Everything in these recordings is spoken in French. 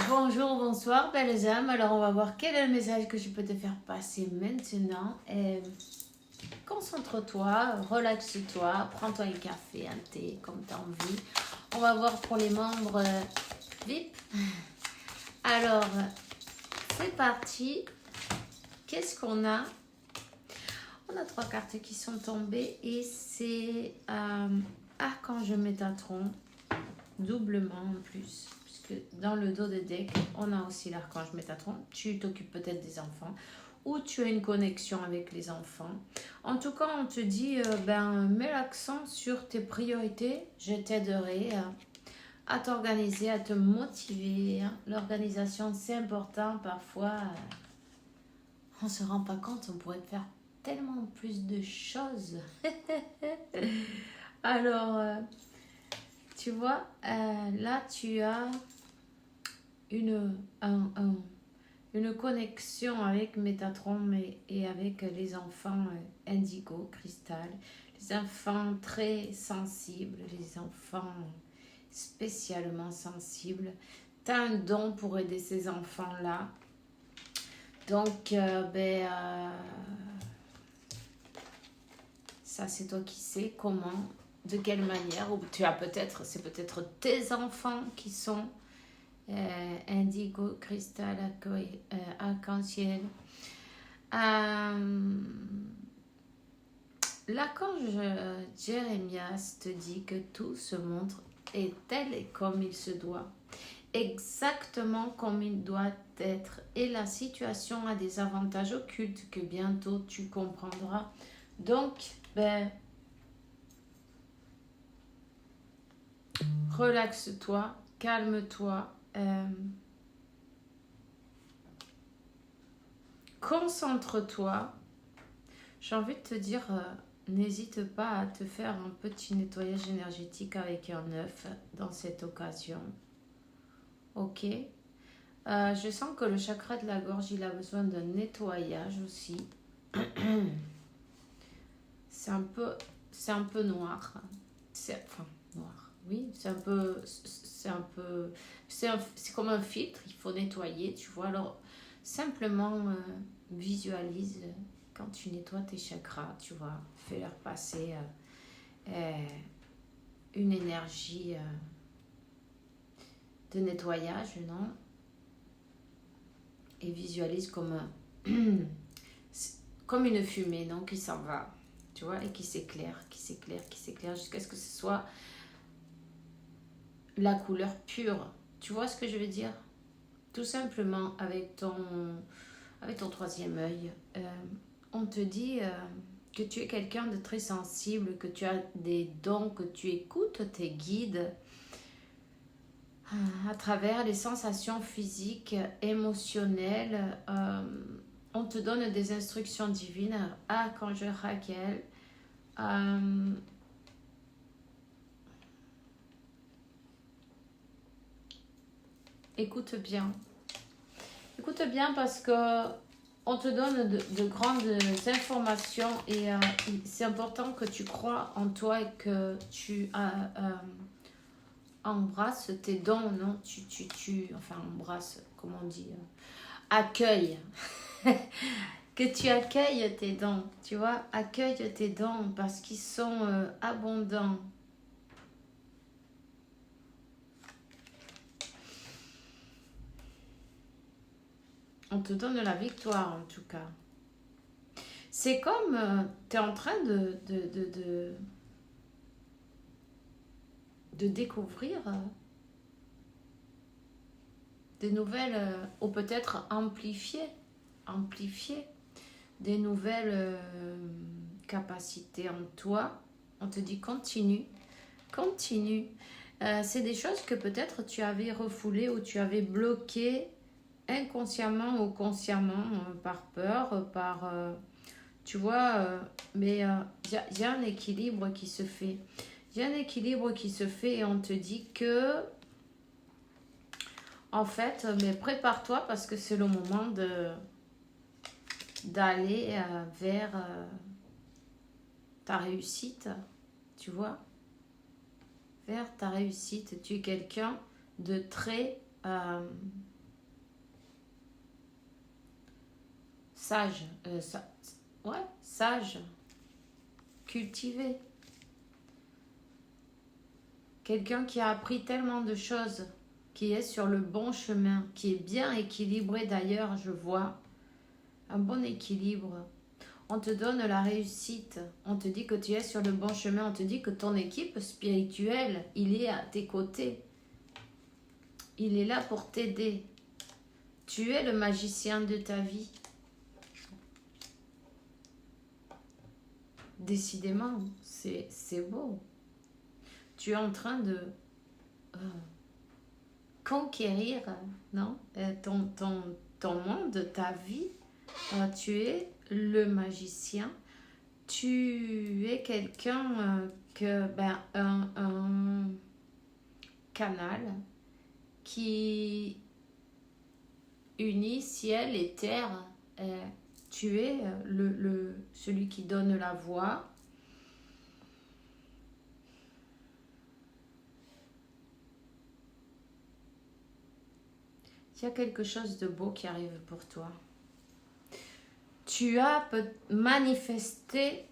Bonjour, bonsoir, belles âmes. Alors, on va voir quel est le message que je peux te faire passer maintenant. Concentre-toi, relaxe-toi, prends-toi un café, un thé, comme tu as envie. On va voir pour les membres VIP. Alors, c'est parti. Qu'est-ce qu'on a? On a 3 cartes qui sont tombées et c'est Archange Métatron, doublement en plus. Dans le dos de deck, on a aussi l'archange Métatron. Tu t'occupes peut-être des enfants ou tu as une connexion avec les enfants. En tout cas, on te dit, mets l'accent sur tes priorités. Je t'aiderai à t'organiser, à te motiver. L'organisation, c'est important. Parfois, on ne se rend pas compte, on pourrait faire tellement plus de choses. Alors, tu vois, là, tu as une connexion avec Métatron et avec les enfants indigo, cristal, les enfants très sensibles, les enfants spécialement sensibles. Tu as un don pour aider ces enfants-là. Donc, ça c'est toi qui sais comment, de quelle manière, ou tu as peut-être, c'est peut-être tes enfants qui sont indigo, cristal, arc-en-ciel. L'archange Jérémias te dit que tout se montre et tel et comme il se doit, exactement comme il doit être, et la situation a des avantages occultes que bientôt tu comprendras. Donc, relaxe-toi, calme-toi, concentre-toi. J'ai envie de te dire, n'hésite pas à te faire un petit nettoyage énergétique avec un œuf dans cette occasion. Ok. Je sens que le chakra de la gorge, il a besoin d'un nettoyage aussi. C'est un peu noir. Enfin, noir. Oui, c'est comme un filtre, il faut nettoyer, tu vois. Alors, simplement visualise quand tu nettoies tes chakras, tu vois, fais-leur passer une énergie de nettoyage, non? Et visualise comme comme une fumée, non, qui s'en va, tu vois, et qui s'éclaire, jusqu'à ce que ce soit la couleur pure. Tu vois ce que je veux dire? Tout simplement avec ton troisième œil, on te dit que tu es quelqu'un de très sensible, que tu as des dons, que tu écoutes tes guides à travers les sensations physiques, émotionnelles. On te donne des instructions divines. Archange Raquel, écoute bien. Écoute bien parce que on te donne de grandes informations et c'est important que tu crois en toi et que tu embrasses tes dons, non? Enfin, embrasse, comment on dit? Accueille. Que tu accueilles tes dons, tu vois? Accueille tes dons parce qu'ils sont abondants. On te donne la victoire en tout cas. C'est comme tu es en train de découvrir des nouvelles, ou peut-être amplifier des nouvelles capacités en toi. On te dit continue. C'est des choses que peut-être tu avais refoulées ou tu avais bloquées inconsciemment ou consciemment par peur, tu vois, mais y a un équilibre qui se fait. Il y a un équilibre qui se fait et on te dit que, en fait, mais prépare-toi parce que c'est le moment d'aller vers ta réussite, tu vois, vers ta réussite. Tu es quelqu'un de très sage, ouais, sage, cultivé. Quelqu'un qui a appris tellement de choses, qui est sur le bon chemin, qui est bien équilibré d'ailleurs, je vois. Un bon équilibre. On te donne la réussite. On te dit que tu es sur le bon chemin. On te dit que ton équipe spirituelle, il est à tes côtés. Il est là pour t'aider. Tu es le magicien de ta vie. Décidément, c'est beau. Tu es en train de conquérir, non, ton monde, ta vie. Tu es le magicien. Tu es quelqu'un un canal qui unit ciel et terre. Tu es celui qui donne la voix. Il y a quelque chose de beau qui arrive pour toi. Tu as manifesté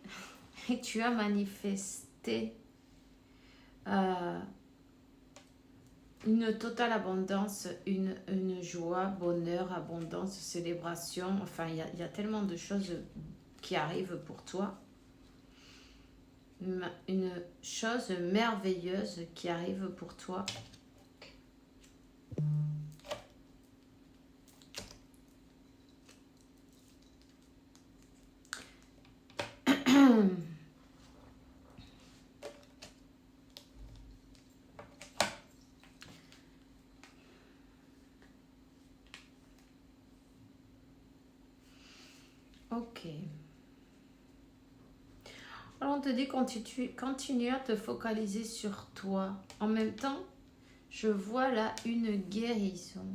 une totale abondance, une joie, bonheur, abondance, célébration. Enfin, il y a tellement de choses qui arrivent pour toi. Une chose merveilleuse qui arrive pour toi. Ok. Alors on te dit continue à te focaliser sur toi. En même temps, je vois là une guérison.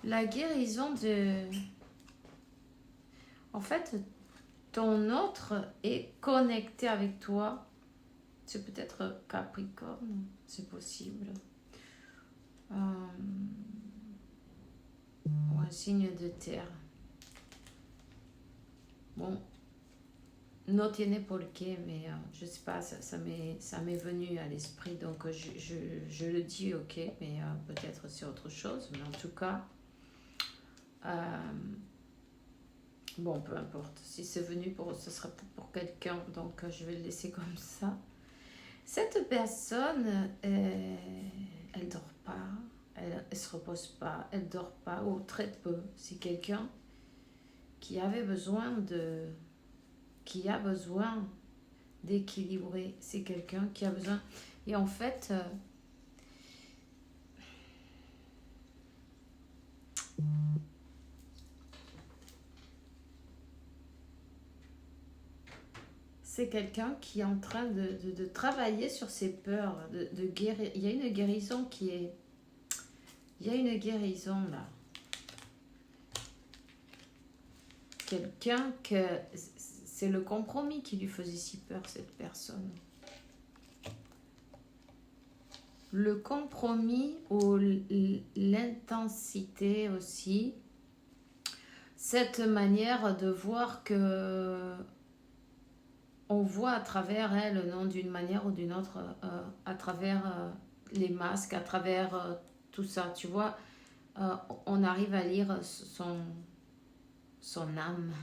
La guérison de... En fait, ton autre est connecté avec toi. C'est peut-être Capricorne, c'est possible. Ou un signe de terre. Bon, no tiene por qué, mais je sais pas, ça m'est venu à l'esprit, donc je le dis, ok, mais peut-être c'est autre chose, mais en tout cas, bon, peu importe, si c'est venu ce sera peut-être pour quelqu'un, donc je vais le laisser comme ça. Cette personne, elle dort pas, elle se repose pas, elle dort pas, ou très peu. C'est quelqu'un qui avait besoin qui a besoin d'équilibrer. C'est quelqu'un qui a besoin... Et en fait... c'est quelqu'un qui est en train de travailler sur ses peurs, de guérir. Il y a une guérison qui est... Il y a une guérison là. Quelqu'un que... C'est le compromis qui lui faisait si peur, cette personne. Le compromis ou l'intensité aussi. Cette manière de voir que... On voit à travers elle, non, d'une manière ou d'une autre, à travers les masques, à travers tout ça, tu vois. On arrive à lire son âme.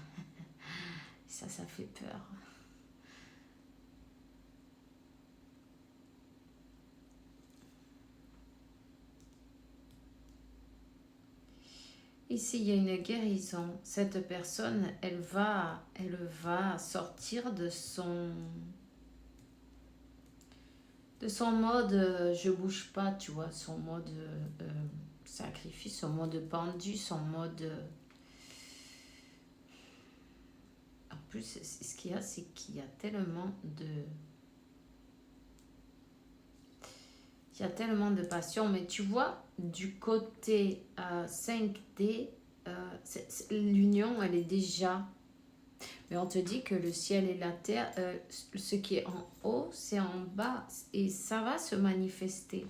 Ça fait peur. Ici, il y a une guérison. Cette personne, elle va sortir de son mode je bouge pas, tu vois, son mode sacrifice, son mode pendu, son mode... En plus, ce qu'il y a, c'est qu'il y a tellement de passion, mais tu vois, du côté 5D, l'union, elle est déjà... Mais on te dit que le ciel et la terre, ce qui est en haut, c'est en bas, et ça va se manifester.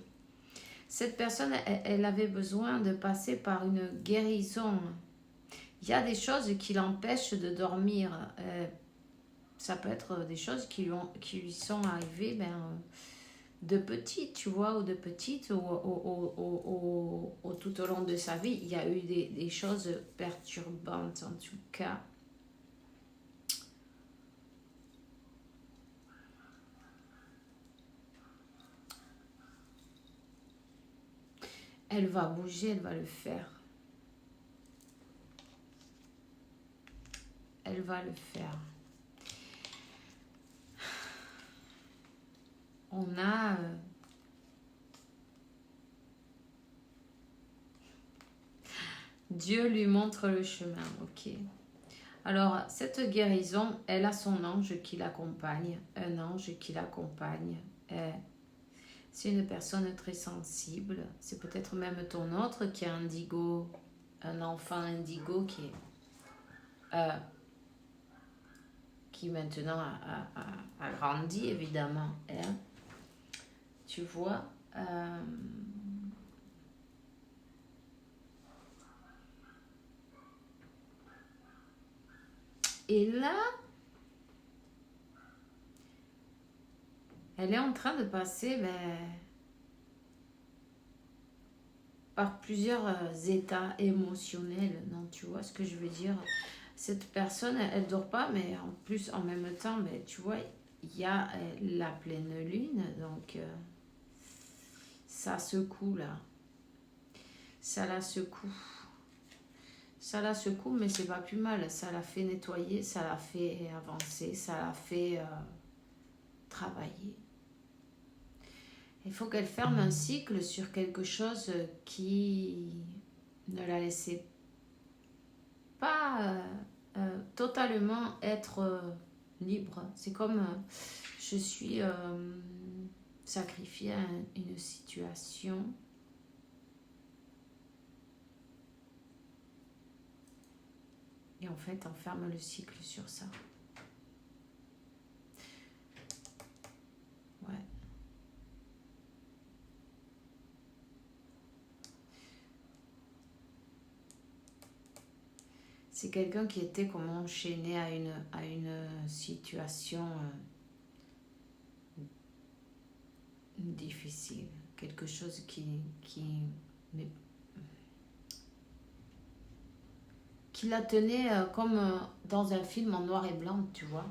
Cette personne, elle avait besoin de passer par une guérison. il y a des choses qui l'empêchent de dormir. Ça peut être des choses qui lui sont arrivées de petite, tu vois, ou de petite, ou tout au long de sa vie. Il y a eu des choses perturbantes, en tout cas. Elle va bouger, elle va le faire. Elle va le faire. On a... Dieu lui montre le chemin, ok. Alors, cette guérison, elle a son ange qui l'accompagne, un ange qui l'accompagne. C'est une personne très sensible. C'est peut-être même ton autre qui est indigo, un enfant indigo qui maintenant a grandi, évidemment. Hein. Tu vois et là, elle est en train de passer par plusieurs états émotionnels. Non, tu vois ce que je veux dire? Cette personne, elle ne dort pas, mais en plus, en même temps, tu vois, il y a la pleine lune, donc ça secoue là. Ça la secoue. Ça la secoue, mais c'est pas plus mal. Ça la fait nettoyer, ça la fait avancer, ça la fait travailler. Il faut qu'elle ferme un cycle sur quelque chose qui ne la laissait pas totalement être libre. C'est comme je suis sacrifiée à une situation. Et en fait, on ferme le cycle sur ça. Ouais. C'est quelqu'un qui était comme enchaîné à une situation difficile. Quelque chose qui la tenait comme dans un film en noir et blanc, tu vois.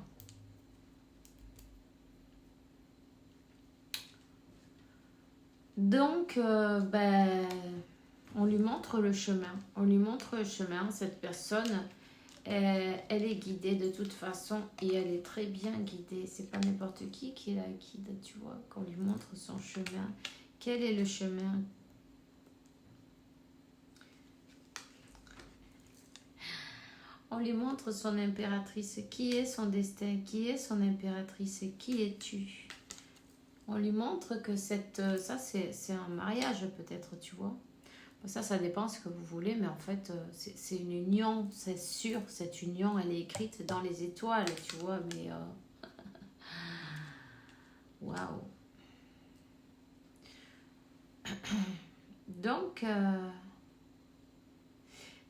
Donc, on lui montre le chemin. On lui montre le chemin. Cette personne, elle est guidée de toute façon et elle est très bien guidée. C'est pas n'importe qui la guide, tu vois. Qu'on lui montre son chemin. Quel est le chemin? On lui montre son impératrice. Qui est son destin? Qui est son impératrice? Qui es-tu? On lui montre que ça c'est un mariage peut-être, tu vois. Ça dépend ce que vous voulez, mais en fait, c'est une union, c'est sûr. Cette union, elle est écrite dans les étoiles, tu vois, mais... Waouh. Donc,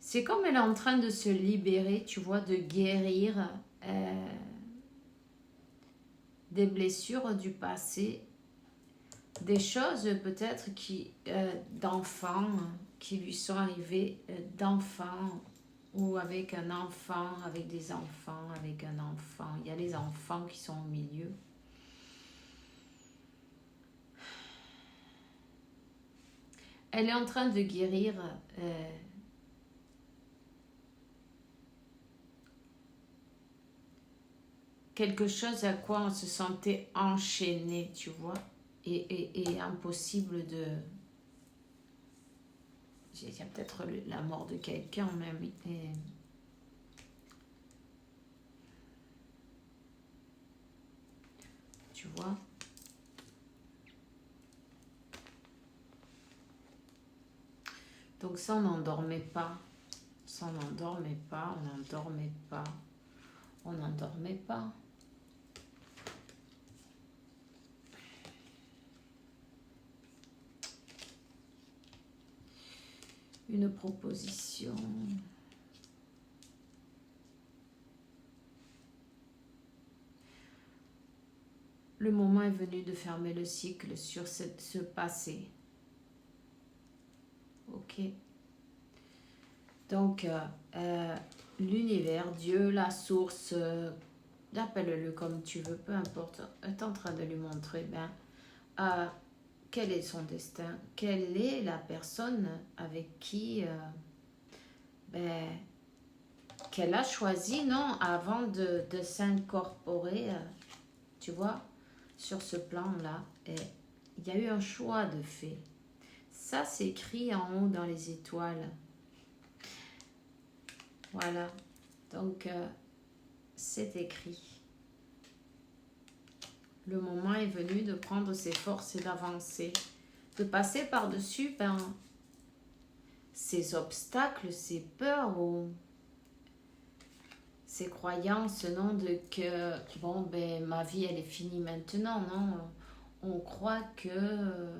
c'est comme elle est en train de se libérer, tu vois, de guérir des blessures du passé, des choses peut-être d'enfants qui lui sont arrivées d'enfants ou avec un enfant, avec des enfants, avec un enfant. Il y a les enfants qui sont au milieu. Elle est en train de guérir quelque chose à quoi on se sentait enchaîné, tu vois, et impossible de... Il y a peut-être la mort de quelqu'un même. Tu vois. Donc ça, on n'endormait pas. Ça, on n'endormait pas, on n'endormait pas. On n'endormait pas. Une proposition. le moment est venu de fermer le cycle sur ce passé. Ok. Donc, l'univers, Dieu, la source, appelle-le comme tu veux, peu importe, est en train de lui montrer quel est son destin, quelle est la personne avec qui qu'elle a choisi, non, avant de s'incorporer, tu vois, sur ce plan-là. Et il y a eu un choix de fait. Ça, c'est écrit en haut dans les étoiles. Voilà. Donc, c'est écrit. Le moment est venu de prendre ses forces et d'avancer. De passer par-dessus ces obstacles, ces peurs ou ces croyances, non, de que, bon, ma vie, elle est finie maintenant, non. On croit que,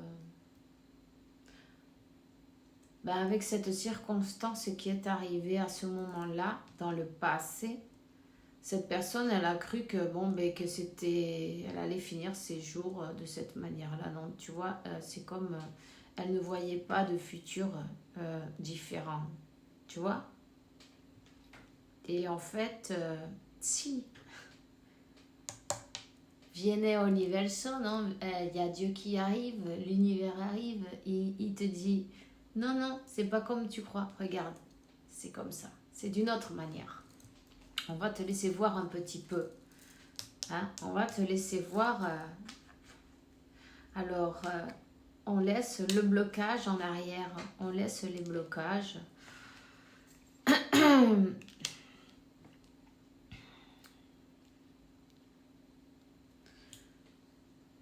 avec cette circonstance qui est arrivée à ce moment-là, dans le passé, cette personne, elle a cru que, que c'était, elle allait finir ses jours de cette manière-là. Non, tu vois, c'est comme, elle ne voyait pas de futur différent, tu vois. Et en fait, si, viene universo, non, y a Dieu qui arrive, l'univers arrive, il te dit, non, c'est pas comme tu crois, regarde, c'est comme ça, c'est d'une autre manière. On va te laisser voir un petit peu. Hein? On va te laisser voir. Alors, on laisse le blocage en arrière. On laisse les blocages.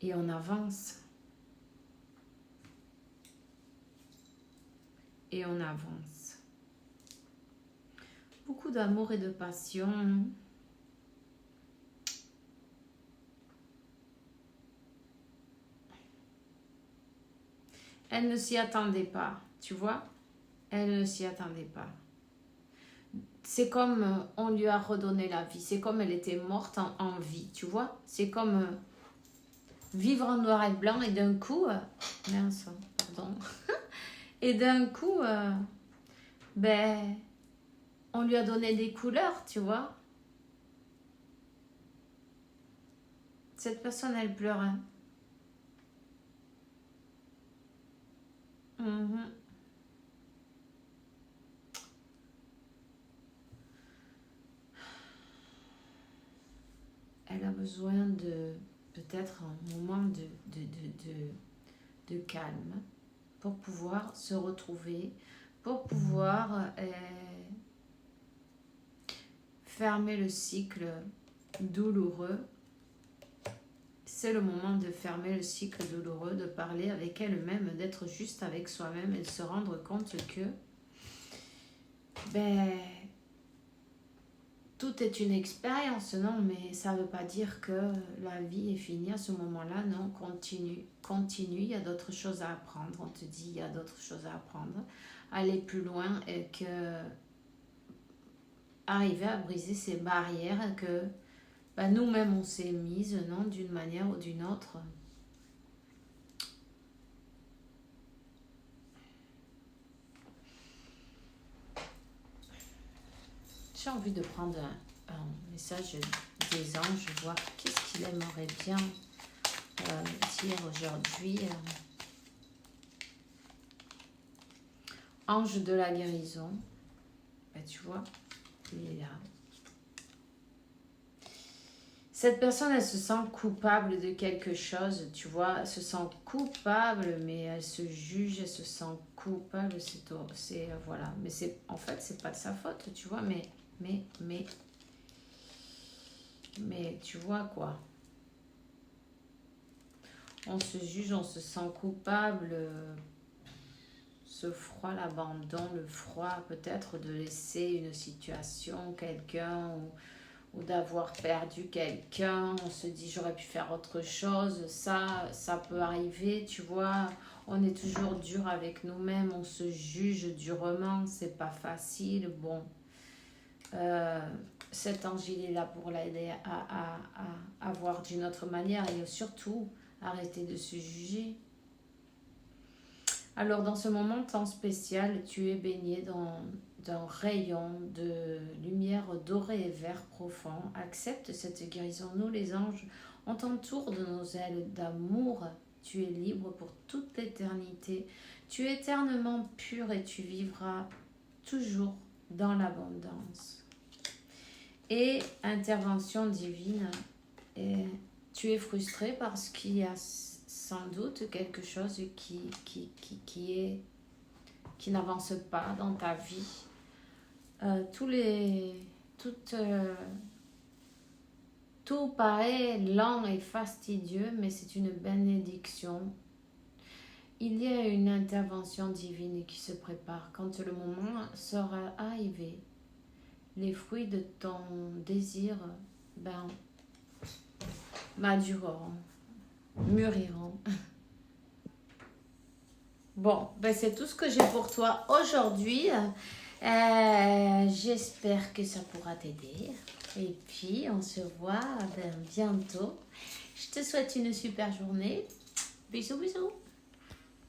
Et on avance. Et on avance. Beaucoup d'amour et de passion. Elle ne s'y attendait pas, tu vois. Elle ne s'y attendait pas. C'est comme on lui a redonné la vie. C'est comme elle était morte en vie, tu vois. C'est comme vivre en noir et blanc et d'un coup... mince, pardon. Et d'un coup, on lui a donné des couleurs, tu vois. Cette personne, elle pleurait. Elle a besoin de peut-être un moment de calme pour pouvoir se retrouver, pour pouvoir fermer le cycle douloureux. C'est le moment de fermer le cycle douloureux, de parler avec elle-même, d'être juste avec soi-même et de se rendre compte que tout est une expérience, non, mais ça ne veut pas dire que la vie est finie à ce moment-là, non, continue, il y a d'autres choses à apprendre, on te dit, il y a d'autres choses à apprendre, aller plus loin et que arriver à briser ces barrières que nous-mêmes on s'est mises, non, d'une manière ou d'une autre. J'ai envie de prendre un message des anges, voir qu'est-ce qu'il aimerait bien dire aujourd'hui. Ange de la guérison, tu vois, il est là. Cette personne, elle se sent coupable de quelque chose, tu vois, elle se sent coupable, mais elle se juge, elle se sent coupable, c'est voilà, mais en fait, c'est pas de sa faute, tu vois, mais tu vois quoi, on se juge, on se sent coupable, ce froid, l'abandon, le froid peut-être de laisser une situation, quelqu'un ou d'avoir perdu quelqu'un, on se dit j'aurais pu faire autre chose, ça peut arriver, tu vois, on est toujours dur avec nous-mêmes, on se juge durement, c'est pas facile, bon. cet ange, il est là pour l'aider à voir d'une autre manière et surtout arrêter de se juger. Alors dans ce moment tant spécial, tu es baigné d'un rayon de lumière dorée et vert profond. Accepte cette guérison. Nous les anges, on t'entoure de nos ailes d'amour. Tu es libre pour toute l'éternité. Tu es éternellement pur et tu vivras toujours dans l'abondance. Et intervention divine, et tu es frustré parce qu'il y a sans doute quelque chose qui n'avance pas dans ta vie. Tout paraît lent et fastidieux, mais c'est une bénédiction. Il y a une intervention divine qui se prépare. Quand le moment sera arrivé, les fruits de ton désir madureront, mûriront. Bon, c'est tout ce que j'ai pour toi aujourd'hui. J'espère que ça pourra t'aider. Et puis, on se voit bientôt. Je te souhaite une super journée. Bisous, bisous.